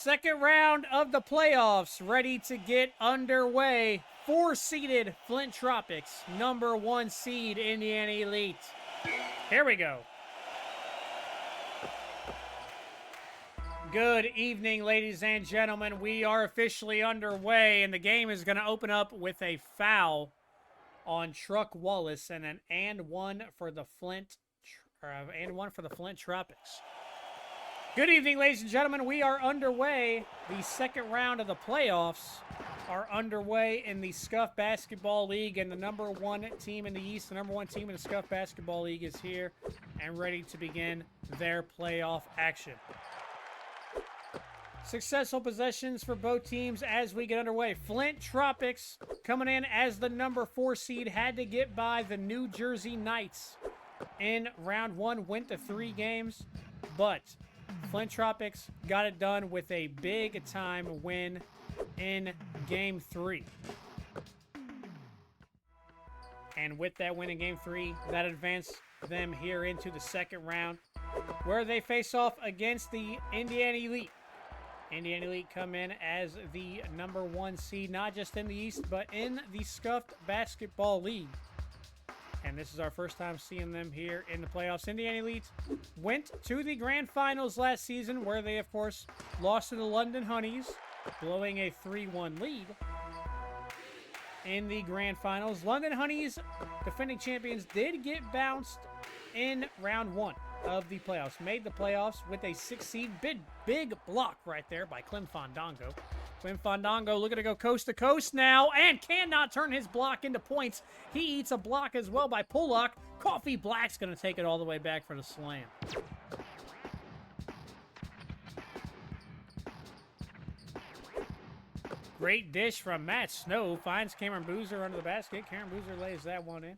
Second round of the playoffs ready to get underway. 4-seeded Flint Tropics, number 1 seed Indiana Elite. Here we go. Good evening, ladies and gentlemen. We are officially underway, and the game is going to open up with a foul on Truck Wallace and an and one for the Flint Tropics. Good evening, ladies and gentlemen. We are underway. The second round of the playoffs are underway in the Scuff Basketball League, and the number 1 team in the East, the number 1 team in the Scuff Basketball League is here and ready to begin their playoff action. Successful possessions for both teams as we get underway. Flint Tropics coming in as the number 4 seed, had to get by the New Jersey Knights in round 1, went to 3 games, but Flint Tropics got it done with a big-time win in Game 3. And with that win in Game 3, that advanced them here into the second round, where they face off against the Indiana Elite. Indiana Elite come in as the number 1 seed, not just in the East, but in the Scuffed Basketball League. And this is our first time seeing them here in the playoffs. Indiana Elite went to the grand finals last season, where they, of course, lost to the London Honeys, blowing a 3-1 lead in the grand finals. London Honeys, defending champions, did get bounced in round 1 of the playoffs. Made the playoffs with a 6 seed. Big block right there by Clem Fandango. Clem Fandango looking to go coast to coast now and cannot turn his block into points. He eats a block as well by Pullock. Coffee Black's going to take it all the way back for the slam. Great dish from Matt Snow. Finds Cameron Boozer under the basket. Cameron Boozer lays that one in.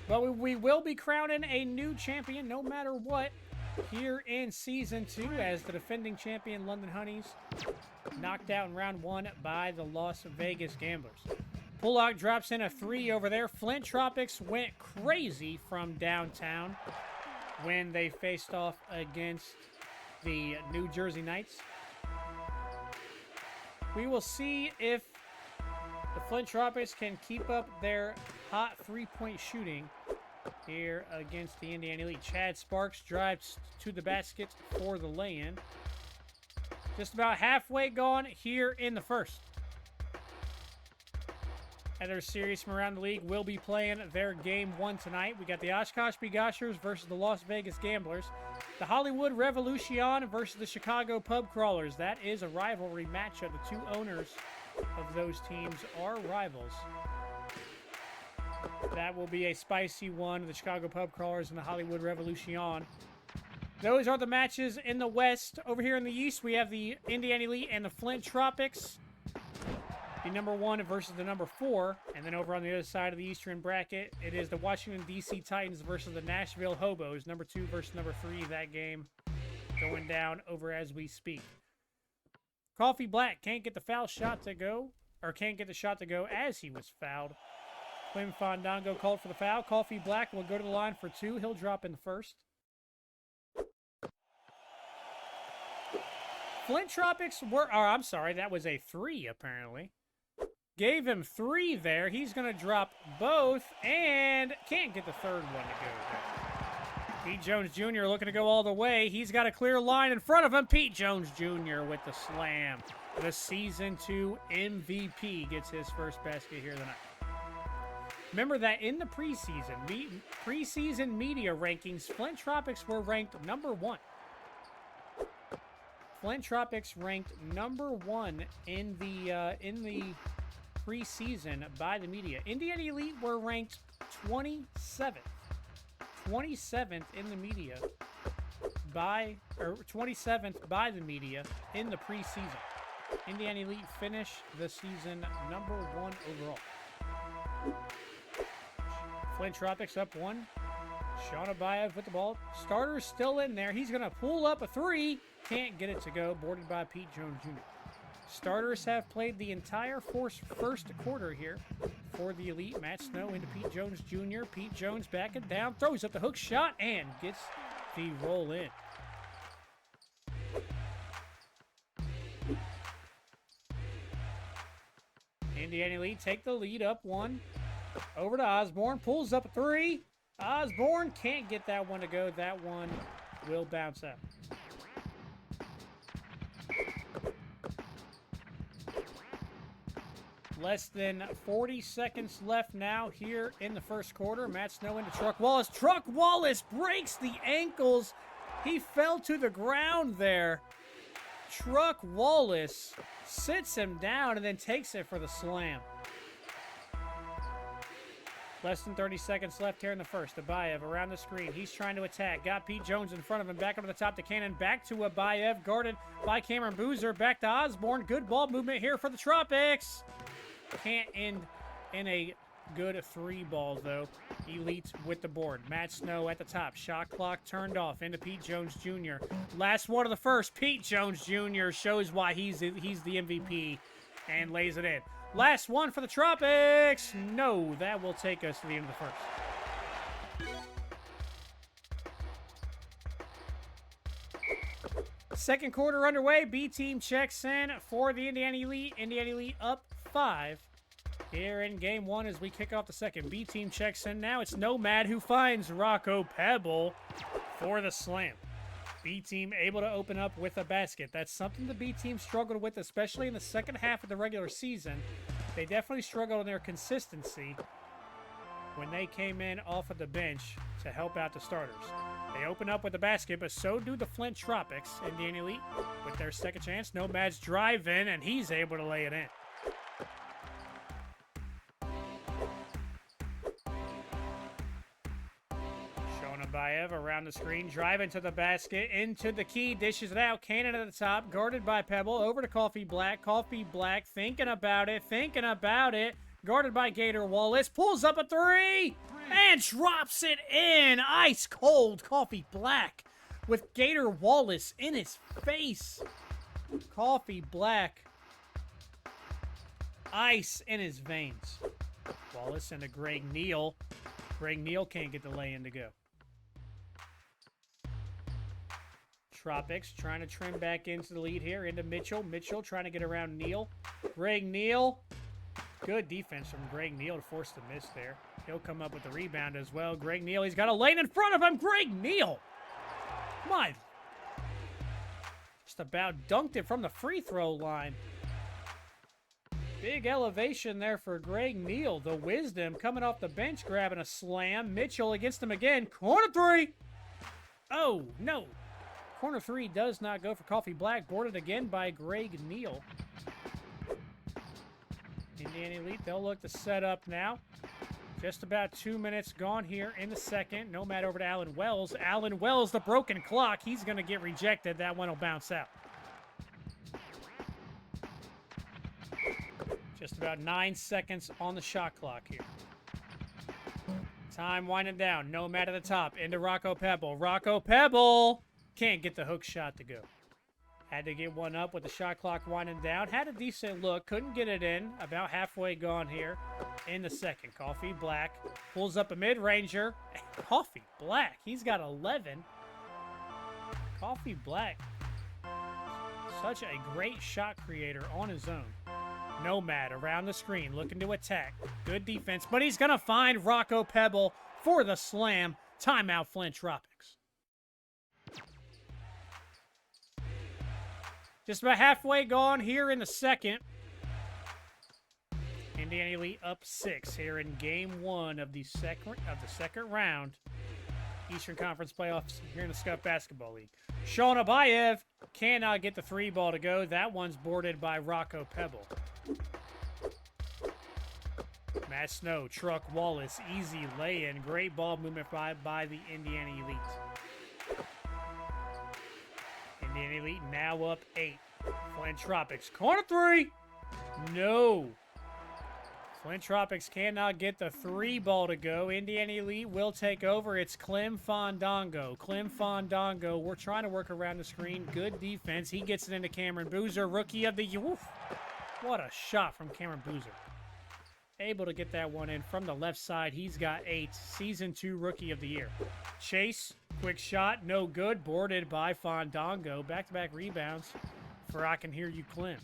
But we will be crowning a new champion no matter what here in Season 2, as the defending champion London Honeys knocked out in round 1 by the Las Vegas Gamblers. Pullock drops in a 3 over there. Flint Tropics went crazy from downtown when they faced off against the New Jersey Knights. We will see if the Flint Tropics can keep up their hot 3-point shooting here against the Indiana Elite. Chad Sparks drives to the basket for the lay-in. Just about halfway gone here in the first. Other series from around the league will be playing their game 1 tonight. We got the Oshkosh Begoshers versus the Las Vegas Gamblers. The Hollywood Revolution versus the Chicago Pub Crawlers. That is a rivalry matchup. The 2 owners of those teams are rivals. That will be a spicy one, the Chicago Pub Crawlers and the Hollywood Revolution. Those are the matches in the West. Over here in the East, we have the Indiana Elite and the Flint Tropics. The number 1 versus the number 4. And then over on the other side of the Eastern bracket, it is the Washington, D.C. Titans versus the Nashville Hobos. Number 2 versus number 3. That game going down over as we speak. Coffee Black can't get the foul shot to go, or can't get the shot to go as he was fouled. Clem Fandango called for the foul. Coffee Black will go to the line for 2. He'll drop in the first. Flint Tropics were, I'm sorry, that was a 3 apparently. Gave him 3 there. He's going to drop both and can't get the third one to go there. Pete Jones Jr. looking to go all the way. He's got a clear line in front of him. Pete Jones Jr. with the slam. The Season 2 MVP gets his first basket here tonight. Remember that in the preseason media rankings, Flint Tropics were ranked number 1. Flint Tropics ranked number 1 in the preseason by the media. Indiana Elite were ranked 27th. 27th in the media by, or 27th by the media in the preseason. Indiana Elite finished the season number 1 overall. Flint Tropics up 1. Sean Abayev with the ball. Starter's still in there. He's going to pull up a 3. Can't get it to go. Boarded by Pete Jones Jr. Starters have played the entire first quarter here for the Elite. Matt Snow into Pete Jones Jr. Pete Jones backing down. Throws up the hook shot and gets the roll in. Indiana Elite take the lead up 1. Over to Osborne. Pulls up a 3. Osborne can't get that one to go. That one will bounce out. Less than 40 seconds left now here in the first quarter. Matt Snow into Truck Wallace. Truck Wallace breaks the ankles. He fell to the ground there. Truck Wallace sits him down and then takes it for the slam. Less than 30 seconds left here in the first. Abayev around the screen. He's trying to attack. Got Pete Jones in front of him. Back up to the top to Cannon. Back to Abayev. Guarded by Cameron Boozer. Back to Osborne. Good ball movement here for the Tropics. Can't end in a good 3 balls, though. Elite with the board. Matt Snow at the top. Shot clock turned off into Pete Jones Jr. Last one of the first. Pete Jones Jr. shows why he's the MVP and lays it in. Last one for the Tropics. No, that will take us to the end of the first. Second quarter underway. B team checks in for the Indiana Elite. Indiana Elite up 5 here in game 1 as we kick off the second. B team checks in now. It's Nomad who finds Rocco Pebble for the slam. B team able to open up with a basket. That's something the B team struggled with, especially in the second half of the regular season. They definitely struggled in their consistency when they came in off of the bench to help out the starters. They open up with the basket, but so do the Flint Tropics. Indiana Elite with their second chance. Nomad's drive in, and he's able to lay it in. Abayev around the screen, driving to the basket, into the key, dishes it out. Cannon at the top, guarded by Pebble, over to Coffee Black. Coffee Black thinking about it, guarded by Gator Wallace, pulls up a 3, and drops it in. Ice cold Coffee Black with Gator Wallace in his face. Coffee Black, ice in his veins. Wallace into Greg Neal. Greg Neal can't get the lay-in to go. Tropics trying to trim back into the lead here. Into Mitchell. Mitchell trying to get around Neal. Greg Neal. Good defense from Greg Neal to force the miss there. He'll come up with the rebound as well. Greg Neal, he's got a lane in front of him. Greg Neal. My. Just about dunked it from the free throw line. Big elevation there for Greg Neal. The wisdom coming off the bench, grabbing a slam. Mitchell against him again. Corner 3. Oh, no. Corner 3 does not go for Coffee Black. Boarded again by Greg Neal. Indiana Elite, they'll look to set up now. Just about 2 minutes gone here in the second. Nomad over to Allen Wells. Allen Wells, the broken clock. He's going to get rejected. That one will bounce out. Just about 9 seconds on the shot clock here. Time winding down. Nomad at the top. Into Rocco Pebble. Rocco Pebble can't get the hook shot to go. Had to get one up with the shot clock winding down. Had a decent look. Couldn't get it in. About halfway gone here in the second. Coffee Black pulls up a mid-ranger. Coffee Black. He's got 11. Coffee Black. Such a great shot creator on his own. Nomad around the screen, looking to attack. Good defense, but he's going to find Rocco Pebble for the slam. Timeout, Flint Tropics. Just about halfway gone here in the second. Indiana Elite up 6 here in game 1 of the second round. Eastern Conference playoffs here in the Scuff Basketball League. Sean Abayev cannot get the 3 ball to go. That one's boarded by Rocco Pebble. Matt Snow, Truck Wallace, easy lay-in. Great ball movement by the Indiana Elite. Indiana Elite now up 8. Flint Tropics, corner 3. No. Flint Tropics cannot get the 3 ball to go. Indiana Elite will take over. It's Clem Fandango. Clem Fandango, we're trying to work around the screen. Good defense. He gets it into Cameron Boozer, rookie of the year. What a shot from Cameron Boozer. Able to get that one in from the left side. He's got 8. Season 2 rookie of the year. Chase, quick shot, no good. Boarded by Fandango. Back-to-back rebounds for I Can Hear You, Clem.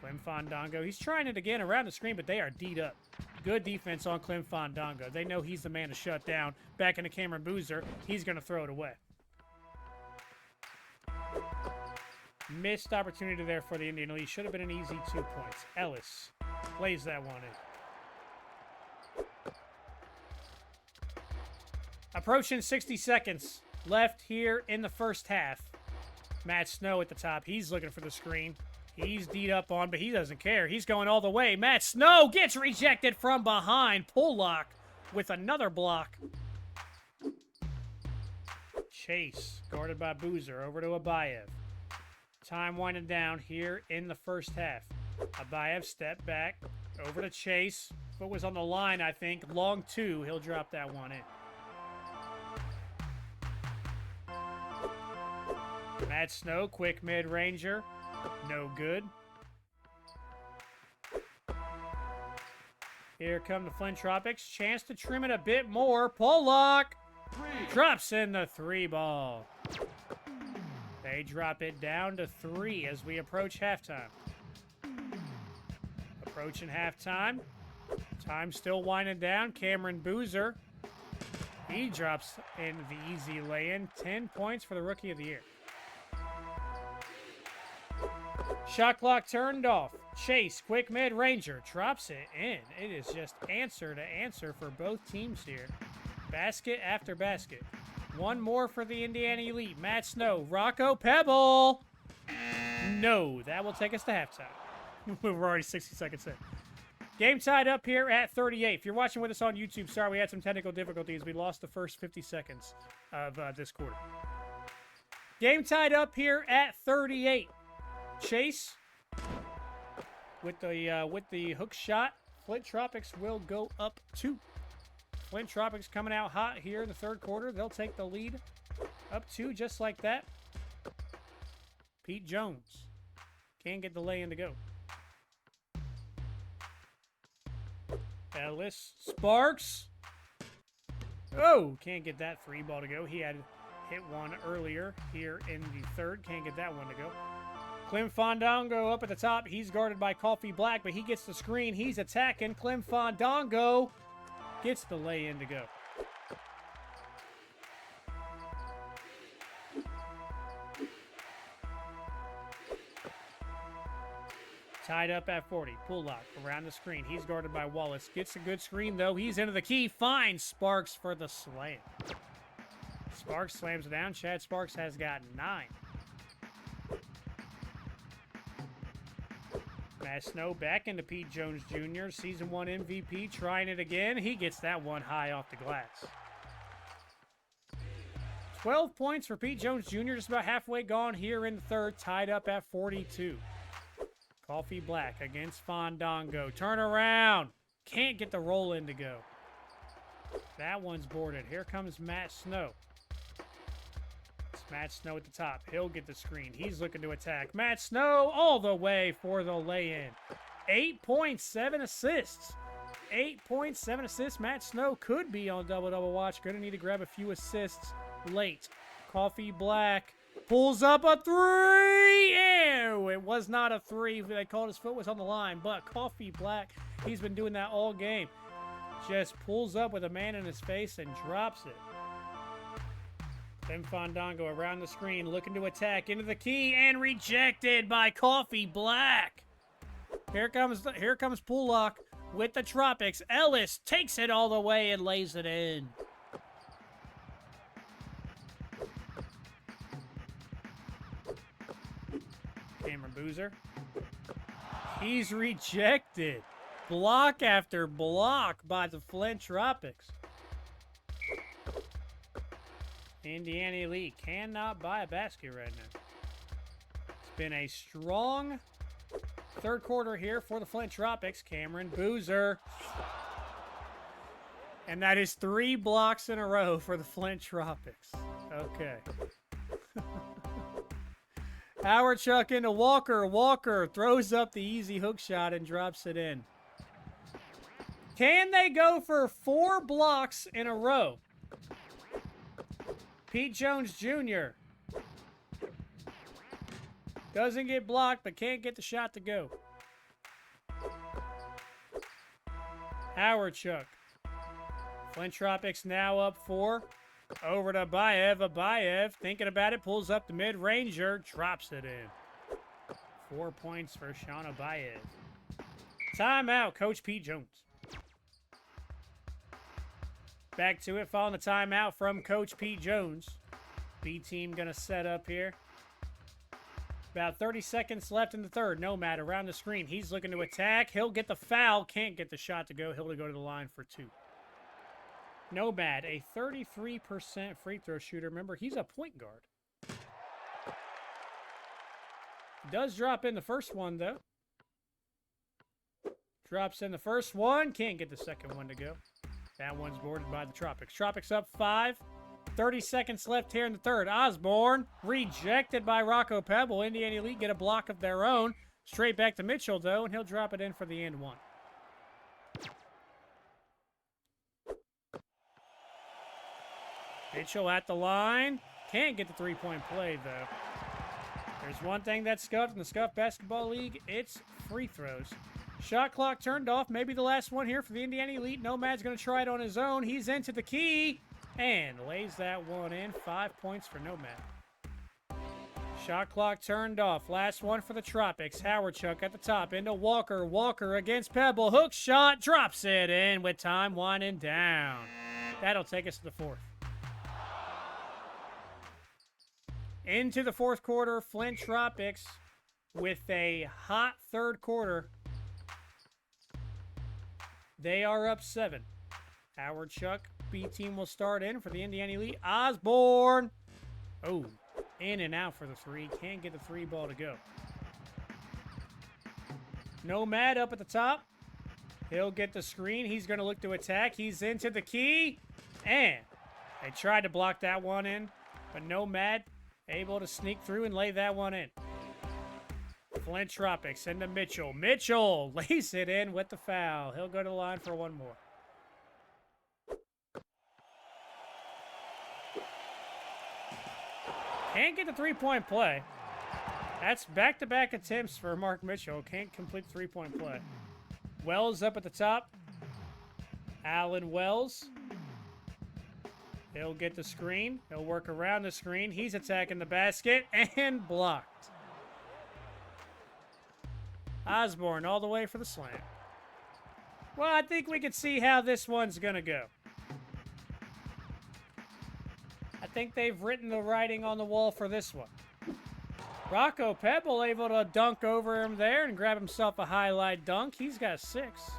Clem Fandango. He's trying it again around the screen, but they are D'd up. Good defense on Clem Fandango. They know he's the man to shut down. Back into Cameron Boozer. He's going to throw it away. Missed opportunity there for the Indian Elite. Should have been an easy 2 points. Ellis plays that one in. Approaching 60 seconds left here in the first half. Matt Snow at the top. He's looking for the screen. He's D'd up on, but he doesn't care. He's going all the way. Matt Snow gets rejected from behind. Pull lock with another block. Chase, guarded by Boozer, over to Abayev. Time winding down here in the first half. Abayev step back, over to Chase. Foot was on the line, I think. Long two. He'll drop that one in. Matt Snow, quick mid-ranger. No good. Here come the Flint Tropics. Chance to trim it a bit more. Pollock drops in the 3 ball. They drop it down to 3 as we approach halftime. Approaching halftime. Time still winding down. Cameron Boozer. He drops in the easy lay-in. 10 points for the Rookie of the Year. Shot clock turned off. Chase, quick mid-ranger, drops it in. It is just answer to answer for both teams here. Basket after basket. One more for the Indiana Elite. Matt Snow, Rocco Pebble. No, that will take us to halftime. We're already 60 seconds in. Game tied up here at 38. If you're watching with us on YouTube, sorry, we had some technical difficulties. We lost the first 50 seconds of this quarter. Game tied up here at 38. Chase with the hook shot. Flint Tropics will go up 2. Flint Tropics coming out hot here in the third quarter. They'll take the lead up 2 just like that. Pete Jones can't get the lay-in to go. Ellis Sparks. Oh, can't get that 3 ball to go. He had hit one earlier here in the third. Can't get that one to go. Clem Fandango up at the top. He's guarded by Coffee Black, but he gets the screen. He's attacking. Clem Fandango gets the lay-in to go. Tied up at 40. Pull lock around the screen. He's guarded by Wallace. Gets a good screen, though. He's into the key. Finds Sparks for the slam. Sparks slams it down. Chad Sparks has got 9. Matt Snow back into Pete Jones Jr., Season 1 MVP, trying it again. He gets that one high off the glass. 12 points for Pete Jones Jr., just about halfway gone here in the third, tied up at 42. Coffee Black against Fandango. Turn around. Can't get the roll in to go. That one's boarded. Here comes Matt Snow. Matt Snow at the top. He'll get the screen. He's looking to attack. Matt Snow all the way for the lay-in. 8 points, 7 assists. 8 points, 7 assists. Matt Snow could be on double-double watch. Going to need to grab a few assists late. Coffee Black pulls up a 3. Ew, it was not a 3. They called his foot was on the line, but Coffee Black, he's been doing that all game. Just pulls up with a man in his face and drops it. Then Fandango around the screen, looking to attack into the key and rejected by Coffee Black. Here comes Pullock with the Tropics. Ellis takes it all the way and lays it in. Cameron Boozer. He's rejected. Block after block by the Flint Tropics. Indiana Elite cannot buy a basket right now. It's been a strong third quarter here for the Flint Tropics. Cameron Boozer. And that is 3 blocks in a row for the Flint Tropics. Okay. Howard Chuck into Walker. Walker throws up the easy hook shot and drops it in. Can they go for 4 blocks in a row? Pete Jones Jr. doesn't get blocked, but can't get the shot to go. Chuck. Flint Tropics now up 4. Over to Abayev. Abayev, thinking about it, pulls up the mid-ranger, drops it in. 4 points for Sean Abayev. Timeout, Coach Pete Jones. Back to it, following the timeout from Coach Pete Jones. B team going to set up here. About 30 seconds left in the third. Nomad around the screen. He's looking to attack. He'll get the foul. Can't get the shot to go. He'll go to the line for 2. Nomad, a 33% free throw shooter. Remember, he's a point guard. Does drop in the first one, though. Drops in the first one. Can't get the second one to go. That one's boarded by the Tropics. Tropics up 5. 30 seconds left here in the third. Osborne rejected by Rocco Pebble. Indiana Elite get a block of their own. Straight back to Mitchell, though, and he'll drop it in for the and one. Mitchell at the line. Can't get the three-point play, though. There's one thing that's scuffed in the Scuff Basketball League. It's free throws. Shot clock turned off. Maybe the last one here for the Indiana Elite. Nomad's going to try it on his own. He's into the key and lays that one in. 5 points for Nomad. Shot clock turned off. Last one for the Tropics. Chuck at the top. Into Walker. Walker against Pebble. Hook shot. Drops it in with time winding down. That'll take us to the fourth. Into the fourth quarter. Flint Tropics with a hot third quarter. They are up 7. Chuck, B team will start in for the Indiana Elite. Osborne. Oh, in and out for the 3. Can't get the 3 ball to go. Nomad up at the top. He'll get the screen. He's going to look to attack. He's into the key. And they tried to block that one in. But Nomad able to sneak through and lay that one in. Flint Tropics into Mitchell. Mitchell lays it in with the foul. He'll go to the line for one more. Can't get the three-point play. That's back-to-back attempts for Mark Mitchell. Can't complete the three-point play. Wells up at the top. Allen Wells. He'll get the screen. He'll work around the screen. He's attacking the basket and blocked. Osborne all the way for the slam. Well, I think we can see how this one's going to go. I think they've written the writing on the wall for this one. Rocco Pebble able to dunk over him there and grab himself a highlight dunk. He's got 6.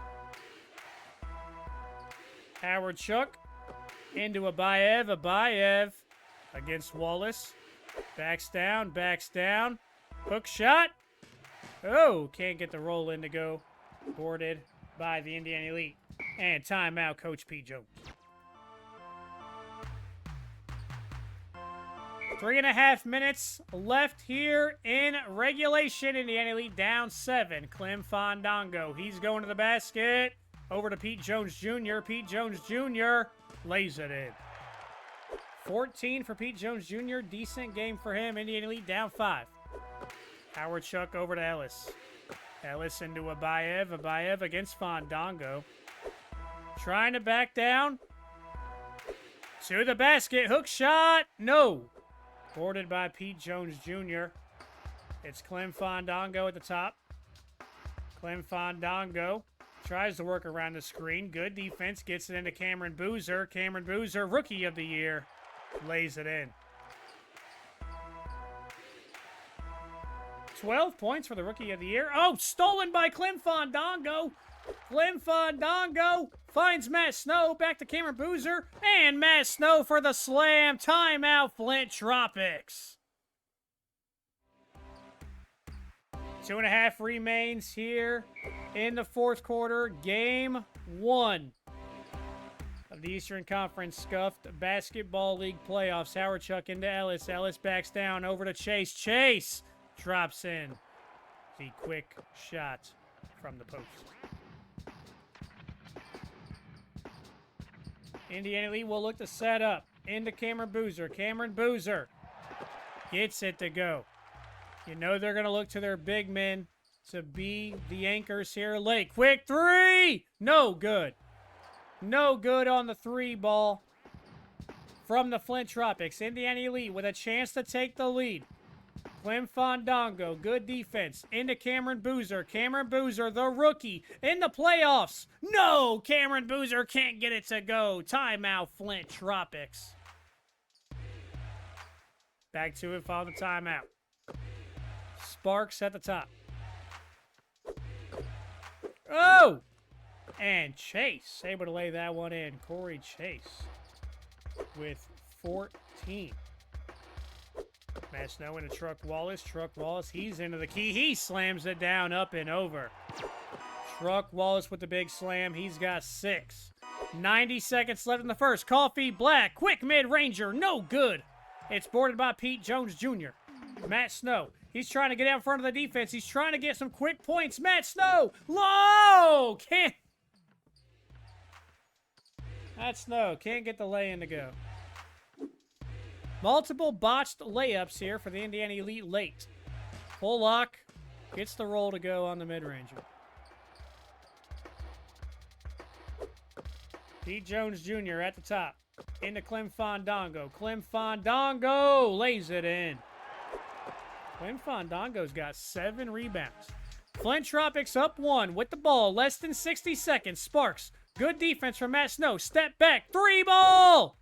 Chuck into Abayev. Abayev against Wallace. Backs down, backs down. Hook shot. Oh, can't get the roll in to go. Boarded by the Indiana Elite. And timeout, Coach Pete Jones. 3.5 minutes left here in regulation. Indiana Elite down 7. Clem Fandango. He's going to the basket. Over to Pete Jones Jr. Pete Jones Jr. lays it in. 14 for Pete Jones Jr. Decent game for him. Indiana Elite down 5. Chuck over to Ellis. Ellis into Abayev. Abayev against Fandango. Trying to back down. To the basket. Hook shot. No. Boarded by Pete Jones Jr. It's Clem Fandango at the top. Clem Fandango tries to work around the screen. Good defense. Gets it into Cameron Boozer. Cameron Boozer, Rookie of the Year. Lays it in. 12 points for the Rookie of the Year. Oh, stolen by Clem Fandango. Clem Fandango finds Matt Snow. Back to Cameron Boozer. And Matt Snow for the slam. Timeout, Flint Tropics. 2.5 remains here in the fourth quarter. Game 1 of the Eastern Conference Scuffed Basketball League playoffs. Chuck into Ellis. Ellis backs down over to Chase. Chase drops in the quick shot from the post. Indiana Elite will look to set up into Cameron Boozer. Cameron Boozer gets it to go. You know they're going to look to their big men to be the anchors here late. Quick 3! No good. No good on the 3 ball from the Flint Tropics. Indiana Elite with a chance to take the lead. Clem Fandango, good defense. Into Cameron Boozer. Cameron Boozer, the rookie, in the playoffs. No! Cameron Boozer can't get it to go. Timeout, Flint Tropics. Back to it, follow the timeout. Sparks at the top. Oh! And Chase, able to lay that one in. Corey Chase with 14. Matt Snow into Truck Wallace. Truck Wallace, he's into the key. He slams it down, up and over. Truck Wallace with the big slam. He's got 6. 90 seconds left in the first. Coffee Black, quick mid-ranger, no good. It's boarded by Pete Jones Jr. Matt Snow, he's trying to get out in front of the defense. He's trying to get some quick points. Matt Snow, low! Can't. Matt Snow can't get the lay-in to go. Multiple botched layups here for the Indiana Elite late. Full lock gets the roll to go on the mid-ranger. Pete Jones Jr. at the top. Into Clem Fandango. Clem Fandango lays it in. Clem Fandango's got 7 rebounds. Flint Tropics up 1 with the ball. Less than 60 seconds. Sparks. Good defense from Matt Snow. Step back. 3 ball!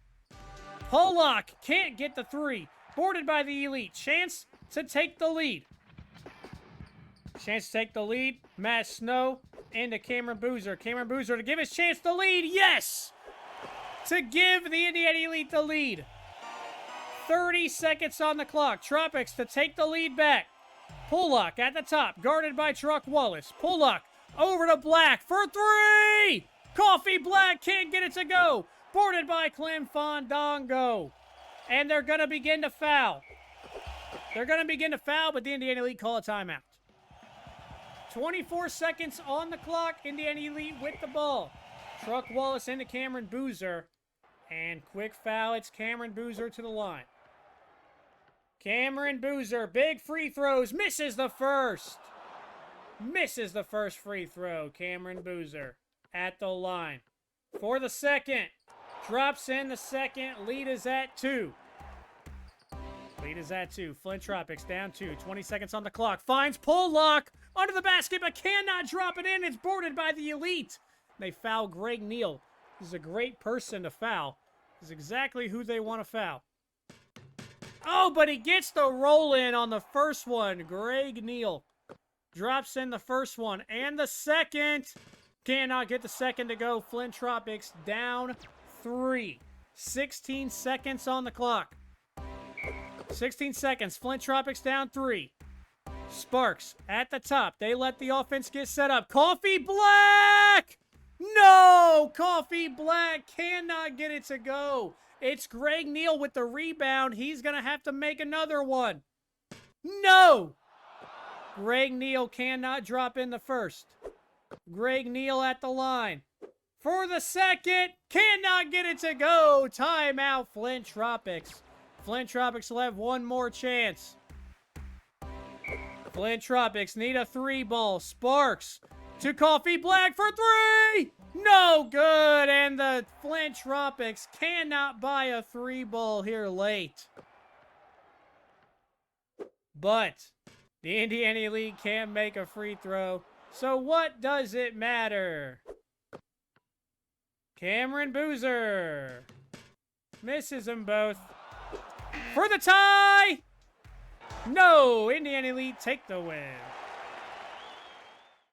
Pollock can't get the 3. Boarded by the Elite. Chance to take the lead. Chance to take the lead. Matt Snow into Cameron Boozer. Cameron Boozer to give his chance to lead. Yes! To give the Indiana Elite the lead. 30 seconds on the clock. Tropics to take the lead back. Pollock at the top. Guarded by Truck Wallace. Pollock over to Black for 3! Coffee Black can't get it to go. Boarded by Clem Fandango. And they're going to begin to foul. They're going to begin to foul, but the Indiana Elite call a timeout. 24 seconds on the clock. Indiana Elite with the ball. Truck Wallace into Cameron Boozer. And quick foul. It's Cameron Boozer to the line. Cameron Boozer, big free throws. Misses the first. Misses the first free throw. Cameron Boozer at the line. For the second. Drops in the second. Lead is at 2. Lead is at 2. Flint Tropics down 2. 20 seconds on the clock. Finds Pollock under the basket, but cannot drop it in. It's boarded by the Elite. They foul Greg Neal. This is a great person to foul. This is exactly who they want to foul. Oh, but he gets the roll in on the first one. Greg Neal drops in the first one and the second. Cannot get the second to go. Flint Tropics down 3. 16 seconds on the clock. 16 seconds. Flint Tropics down 3. Sparks at the top. They let the offense get set up. Coffee Black! No! Coffee Black cannot get it to go. It's Greg Neal with the rebound. He's going to have to make another one. No! Greg Neal cannot drop in the first. Greg Neal at the line. For the second. Cannot get it to go. Timeout, Flint Tropics. Flint Tropics will have one more chance. Flint Tropics need a 3 ball. Sparks to Coffee Black for 3. No good. And the Flint Tropics cannot buy a 3 ball here late. But the Indiana Elite can't make a free throw. So what does it matter? Cameron Boozer misses them both. For the tie! No! Indiana Elite take the win.